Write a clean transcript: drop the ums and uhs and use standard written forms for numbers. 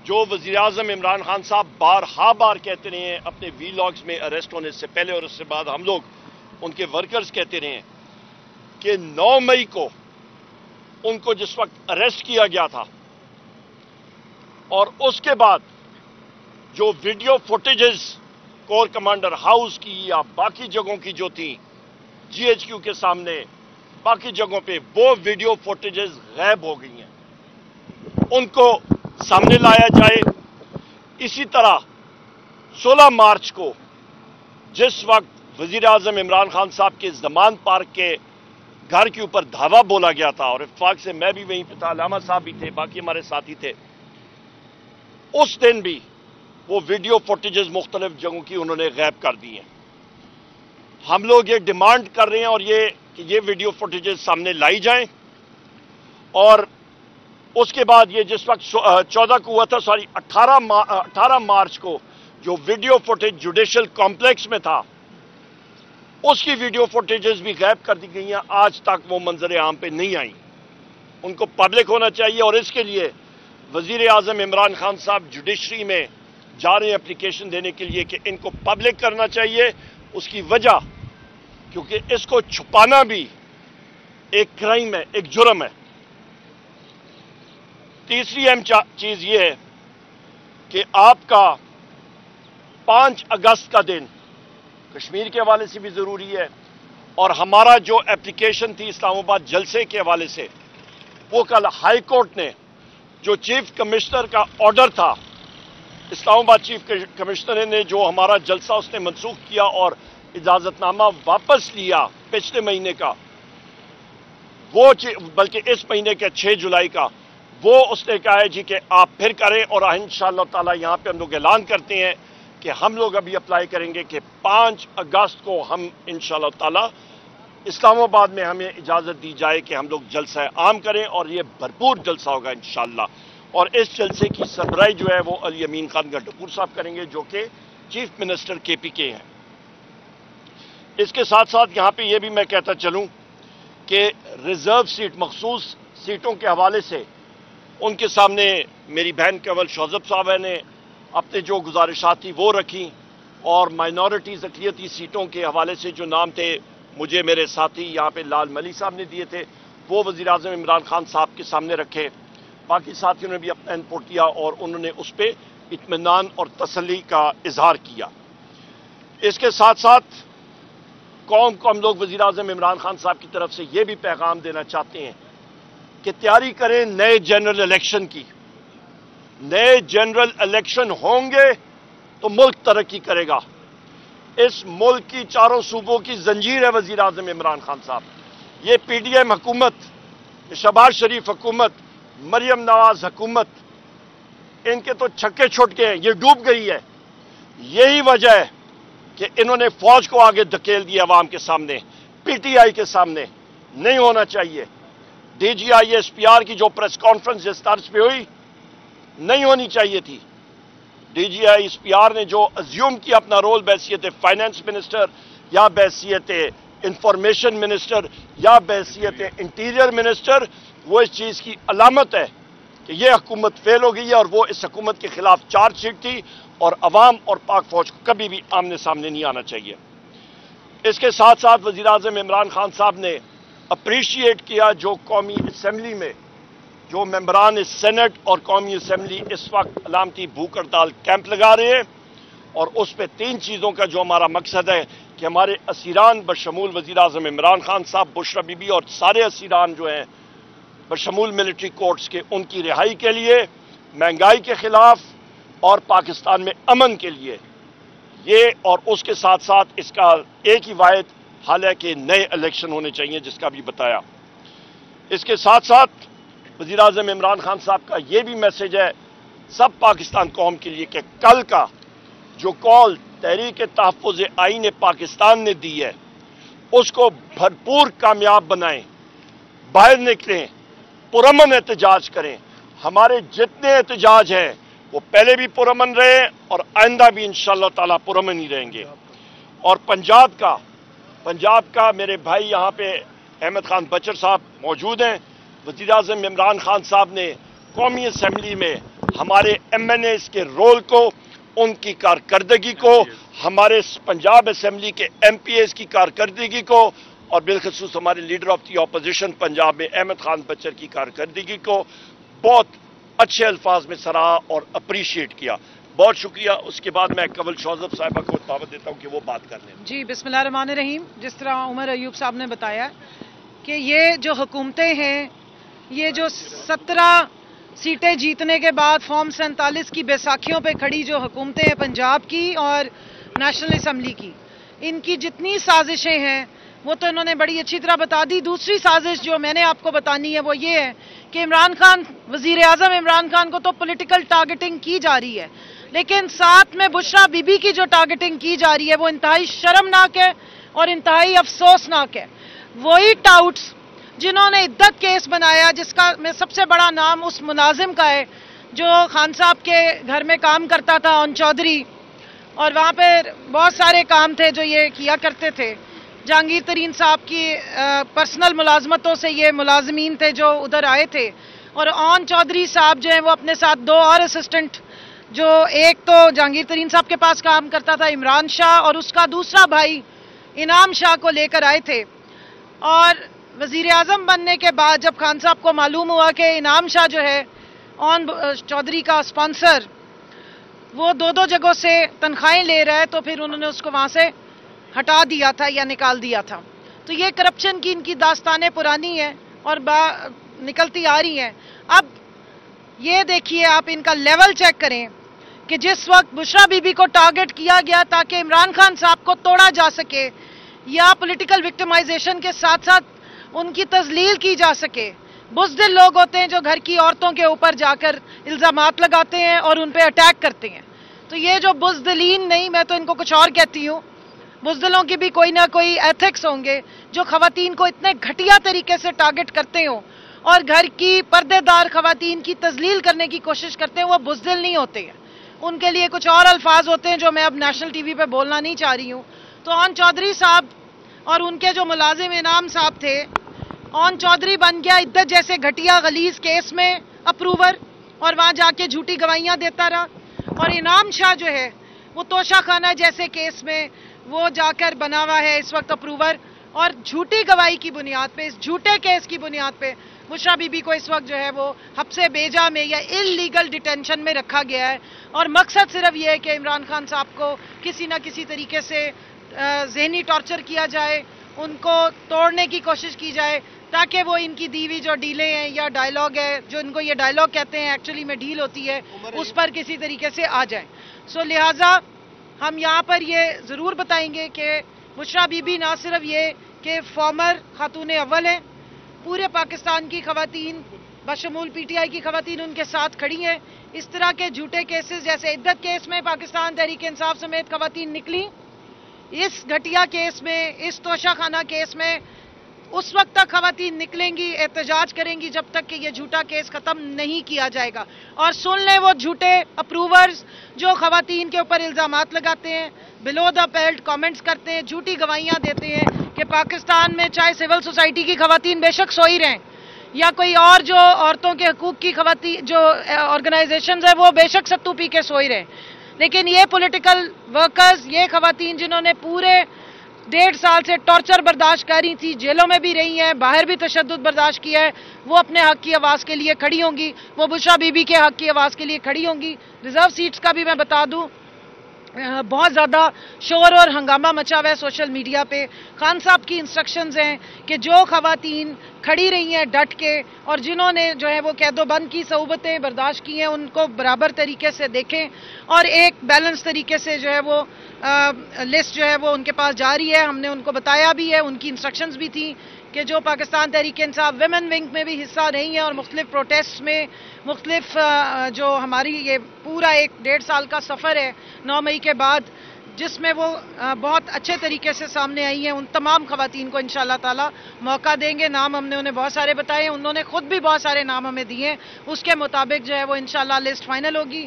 جو وزیراعظم عمران خان صاحب بار کہتے رہے ہیں اپنے وی لاگز میں اریسٹ ہونے سے پہلے اور اس سے بعد ہم لوگ ان کے ورکرز کہتے رہے ہیں کہ 9 مئی کو ان کو جس وقت اریسٹ کیا گیا تھا اور اس کے بعد جو video footages corps commander house کی یا باقی جگہوں کی جو تھیں جی ایچ کیو کے سامنے باقی جگہوں پہ وہ ویڈیو فوٹیجز غائب ہو گئی ہیں، ان کو سامنے لایا جائے۔ اسی طرح 16 مارچ کو جس وقت وزیر اعظم عمران خان صاحب کے زمان پارک کے گھر کے اوپر دھاوا بولا گیا تھا اور اتفاق سے میں بھی وہیں پہ تھا، علامہ صاحب بھی تھے، باقی ہمارے ساتھی تھے، اس دن بھی وہ ویڈیو فوٹیجز مختلف جگہوں کی انہوں نے غائب کر دی ہیں۔ ہم لوگ یہ ڈیمانڈ کر رہے ہیں اور یہ ویڈیو فوٹیجز سامنے لائی جائیں، اور اس کے بعد یہ جس وقت 14 کو ہوا تھا 18 مارچ کو جو ویڈیو فوٹیج جوڈیشل کمپلیکس میں تھا اس کی ویڈیو فوٹیجز بھی غائب کر دی گئی ہیں، آج تک وہ منظر عام پہ نہیں آئیں۔ ان کو پبلک ہونا چاہیے اور اس کے لیے وزیر اعظم عمران خان صاحب جوڈیشری میں جا رہے ہیں اپلیکیشن دینے کے لیے کہ ان کو پبلک کرنا چاہیے۔ اس کی وجہ کیونکہ اس کو چھپانا بھی ایک کرائم ہے، ایک جرم ہے۔ تیسری اہم چیز یہ ہے کہ آپ کا 5 اگست کا دن کشمیر کے حوالے سے بھی ضروری ہے، اور ہمارا جو اپلیکیشن تھی اسلام آباد جلسے کے حوالے سے وہ کل ہائی کورٹ نے جو چیف کمشنر کا آرڈر تھا، اسلام آباد چیف کمشنر نے جو ہمارا جلسہ اس نے منسوخ کیا اور اجازت نامہ واپس لیا پچھلے مہینے کا، وہ بلکہ اس مہینے کے 6 جولائی کا، وہ اس نے کہا ہے جی کہ آپ پھر کریں، اور انشاءاللہ تعالی یہاں پہ ہم لوگ اعلان کرتے ہیں کہ ہم لوگ ابھی اپلائی کریں گے کہ 5 اگست کو ہم انشاءاللہ تعالی اسلام آباد میں ہمیں اجازت دی جائے کہ ہم لوگ جلسہ عام کریں، اور یہ بھرپور جلسہ ہوگا انشاءاللہ۔ اور اس جلسے کی سربراہی جو ہے وہ علی امین خان گڈھپور صاحب کریں گے جو کہ چیف منسٹر کے پی کے ہیں۔ اس کے ساتھ ساتھ یہاں پہ یہ بھی میں کہتا چلوں کہ ریزرو سیٹ، مخصوص سیٹوں کے حوالے سے ان کے سامنے میری بہن کنول شوذب صاحب نے اپنے جو گزارشات تھی وہ رکھی، اور مائنورٹیز اقلیتی سیٹوں کے حوالے سے جو نام تھے مجھے میرے ساتھی یہاں پہ لال ملی صاحب نے دیے تھے وہ وزیر اعظم عمران خان صاحب کے سامنے رکھے۔ باقی ساتھیوں نے بھی اپنا انپوٹ دیا اور انہوں نے اس پہ اطمینان اور تسلی کا اظہار کیا۔ اس کے ساتھ ساتھ قوم کو ہم لوگ وزیر اعظم عمران خان صاحب کی طرف سے یہ بھی پیغام دینا چاہتے ہیں کہ تیاری کریں نئے جنرل الیکشن کی۔ نئے جنرل الیکشن ہوں گے تو ملک ترقی کرے گا۔ اس ملک کی چاروں صوبوں کی زنجیر ہے وزیر اعظم عمران خان صاحب۔ یہ پی ڈی ایم حکومت، شہباز شریف حکومت، مریم نواز حکومت، ان کے تو چھکے چھٹ گئے ہیں، یہ ڈوب گئی ہے۔ یہی وجہ ہے کہ انہوں نے فوج کو آگے دھکیل دیا عوام کے سامنے، پی ٹی آئی کے سامنے۔ نہیں ہونا چاہیے۔ D G I S P R کی جو پریس کانفرنس جس طرز پہ ہوئی نہیں ہونی چاہیے تھی۔ D G I S P R نے جو ازیوم کیا اپنا رول بحیثیت فائنانس منسٹر یا بحیثیت انفارمیشن منسٹر یا بحیثیت انٹیریئر منسٹر، وہ اس چیز کی علامت ہے کہ یہ حکومت فیل ہو گئی ہے، اور وہ اس حکومت کے خلاف چارج شیٹ تھی، اور عوام اور پاک فوج کو کبھی بھی آمنے سامنے نہیں آنا چاہیے۔ اس کے ساتھ ساتھ وزیر اعظم عمران خان صاحب نے اپریشیٹ کیا جو قومی اسمبلی میں جو ممبران سینٹ اور قومی اسمبلی اس وقت علامتی بھوک ہڑتال کیمپ لگا رہے ہیں، اور اس پہ 3 چیزوں کا جو ہمارا مقصد ہے کہ ہمارے اسیران بشمول وزیر اعظم عمران خان صاحب، بشرا بی بی اور سارے اسیران جو ہیں بشمول ملٹری کورٹس کے، ان کی رہائی کے لیے، مہنگائی کے خلاف اور پاکستان میں امن کے لیے یہ، اور اس کے ساتھ ساتھ اس کا ایک ہی واحد حل ہے کہ نئے الیکشن ہونے چاہیے جس کا بھی بتایا۔ اس کے ساتھ ساتھ وزیر اعظم عمران خان صاحب کا یہ بھی میسج ہے سب پاکستان قوم کے لیے کہ کل کا جو کال تحریک تحفظ آئین پاکستان نے دی ہے اس کو بھرپور کامیاب بنائیں، باہر نکلیں، پرامن احتجاج کریں۔ ہمارے جتنے احتجاج ہیں وہ پہلے بھی پرامن رہے اور آئندہ بھی انشاءاللہ تعالیٰ پرامن ہی رہیں گے۔ اور پنجاب کا میرے بھائی یہاں پہ احمد خان بچر صاحب موجود ہیں۔ وزیر اعظم عمران خان صاحب نے قومی اسمبلی میں ہمارے ایم این ایز کے رول کو، ان کی کارکردگی کو، ہمارے پنجاب اسمبلی کے ایم پی ایز کی کارکردگی کو، اور بالخصوص ہمارے leader of the opposition Punjab میں احمد خان بچر کی کارکردگی کو بہت اچھے الفاظ میں سراہا اور اپریشیٹ کیا. بہت شکریہ. اس کے بعد میں کمل شوذب صاحبہ کو دعوت دیتا ہوں کہ وہ بات کر لیں. جی بسم اللہ الرحمن الرحیم. جس طرح عمر ایوب صاحب نے بتایا کہ یہ جو حکومتیں ہیں، یہ جو 17 سیٹیں جیتنے کے بعد فارم 47 کی بیساکھیوں پہ کھڑی جو حکومتیں ہیں پنجاب کی اور نیشنل اسمبلی کی، ان کی جتنی سازشیں ہیں وہ تو انہوں نے بڑی اچھی طرح بتا دی. دوسری سازش جو میں نے آپ کو بتانی ہے وہ یہ ہے کہ عمران خان، وزیر اعظم عمران خان کو تو پولیٹیکل ٹارگٹنگ کی جا رہی ہے، لیکن ساتھ میں بشرا بی بی کی جو ٹارگٹنگ کی جا رہی ہے وہ انتہائی شرمناک ہے اور انتہائی افسوسناک ہے. وہی ٹاؤٹس جنہوں نے عدت کیس بنایا، جس کا میں سب سے بڑا نام اس ملازم کا ہے جو خان صاحب کے گھر میں کام کرتا تھا، اون چودھری، اور وہاں پہ بہت سارے کام تھے جو یہ کیا کرتے تھے. جہانگیر ترین صاحب کی پرسنل ملازمتوں سے یہ ملازمین تھے جو ادھر آئے تھے، اور اون چودھری صاحب جو ہیں وہ اپنے ساتھ 2 اور اسسٹنٹ، جو ایک تو جہانگیر ترین صاحب کے پاس کام کرتا تھا عمران شاہ، اور اس کا دوسرا بھائی انعام شاہ کو لے کر آئے تھے. اور وزیر اعظم بننے کے بعد جب خان صاحب کو معلوم ہوا کہ انعام شاہ جو ہے اون چودھری کا سپانسر، وہ 2 جگہوں سے تنخواہیں لے رہا ہے، تو پھر انہوں نے اس کو وہاں سے ہٹا دیا تھا یا نکال دیا تھا. تو یہ کرپشن کی ان کی داستانیں پرانی ہیں اور نکلتی آ رہی ہیں. اب یہ دیکھیے، آپ ان کا لیول چیک کریں کہ جس وقت بشرا بی بی کو ٹارگٹ کیا گیا تاکہ عمران خان صاحب کو توڑا جا سکے یا پولیٹیکل وکٹمائزیشن کے ساتھ ساتھ ان کی تذلیل کی جا سکے. بزدل لوگ ہوتے ہیں جو گھر کی عورتوں کے اوپر جا کر الزامات لگاتے ہیں اور ان پہ اٹیک کرتے ہیں. تو یہ جو بزدلین، نہیں میں تو ان کو کچھ اور کہتی ہوں، بزدلوں کی بھی کوئی نہ کوئی ایتھکس ہوں گے جو خواتین کو اتنے گھٹیا طریقے سے ٹارگٹ کرتے ہوں اور گھر کی پردے دار خواتین کی تذلیل کرنے کی کوشش کرتے ہیں. وہ بزدل نہیں ہوتے ہیں، ان کے لیے کچھ اور الفاظ ہوتے ہیں جو میں اب نیشنل ٹی وی پہ بولنا نہیں چاہ رہی ہوں. تو اون چودھری صاحب اور ان کے جو ملازم انعام صاحب تھے، اون چودھری بن گیا عدت جیسے گھٹیا غلیظ کیس میں اپروور، اور وہاں جا کے جھوٹی گواہیاں دیتا رہا. اور انعام شاہ جو ہے وہ توشہ خانہ جیسے کیس میں وہ جا کر بنا ہوا ہے اس وقت اپروور، اور جھوٹی گواہی کی بنیاد پہ، اس جھوٹے کیس کی بنیاد پہ بشرا بی بی کو اس وقت جو ہے وہ حبس بیجا میں یا اللیگل ڈیٹینشن میں رکھا گیا ہے. اور مقصد صرف یہ ہے کہ عمران خان صاحب کو کسی نہ کسی طریقے سے ذہنی ٹارچر کیا جائے، ان کو توڑنے کی کوشش کی جائے تاکہ وہ ان کی دی ہوئی جو ڈیلیں ہیں یا ڈائلاگ ہے، جو ان کو یہ ڈائلاگ کہتے ہیں ایکچولی میں ڈیل ہوتی ہے، اس پر کسی طریقے سے آ جائیں. سو لہٰذا ہم یہاں پر یہ ضرور بتائیں گے کہ بشرا بی بی نہ صرف یہ کہ فارمر خاتون اول ہیں، پورے پاکستان کی خواتین بشمول پی ٹی آئی کی خواتین ان کے ساتھ کھڑی ہیں. اس طرح کے جھوٹے کیسز جیسے عدت کیس میں پاکستان تحریک انصاف سمیت خواتین نکلی، اس گھٹیا کیس میں، اس توشہ خانہ کیس میں اس وقت تک خواتین نکلیں گی، احتجاج کریں گی جب تک کہ یہ جھوٹا کیس ختم نہیں کیا جائے گا. اور سن لیں وہ جھوٹے اپروورز جو خواتین کے اوپر الزامات لگاتے ہیں، بلو دا بیلٹ کامنٹس کرتے ہیں، جھوٹی گواہیاں دیتے ہیں کہ پاکستان میں چاہے سول سوسائٹی کی خواتین بے شک سوئی رہیں یا کوئی اور جو عورتوں کے حقوق کی خواتین جو آرگنائزیشنز ہیں وہ بے شک ستو پی کے سوئی رہیں، لیکن یہ پولیٹیکل ورکرز، یہ خواتین جنہوں نے پورے 1.5 سال سے ٹارچر برداشت کر رہی تھی، جیلوں میں بھی رہی ہیں، باہر بھی تشدد برداشت کیا ہے، وہ اپنے حق کی آواز کے لیے کھڑی ہوں گی، وہ بشرا بی بی کے حق کی آواز کے لیے کھڑی ہوں گی. ریزرو سیٹس کا بھی میں بتا دوں، بہت زیادہ شور اور ہنگامہ مچا ہوا ہے سوشل میڈیا پہ. خان صاحب کی انسٹرکشنز ہیں کہ جو خواتین کھڑی رہی ہیں ڈٹ کے اور جنہوں نے جو ہے وہ قید و بند کی صعوبتیں برداشت کی ہیں ان کو برابر طریقے سے دیکھیں اور ایک بیلنس طریقے سے جو ہے وہ لسٹ جو ہے وہ ان کے پاس جاری ہے. ہم نے ان کو بتایا بھی ہے، ان کی انسٹرکشنز بھی تھیں کہ جو پاکستان تحریک انصاف ویمن ونگ میں بھی حصہ رہی ہیں اور مختلف پروٹیسٹ میں، مختلف جو ہماری یہ پورا 1.5 سال کا سفر ہے 9 مئی کے بعد جس میں وہ بہت اچھے طریقے سے سامنے آئی ہیں، ان تمام خواتین کو انشاءاللہ تعالی موقع دیں گے. نام ہم نے انہیں بہت سارے بتائے، انہوں نے خود بھی بہت سارے نام ہمیں دیے، اس کے مطابق جو ہے وہ انشاءاللہ لسٹ فائنل ہوگی.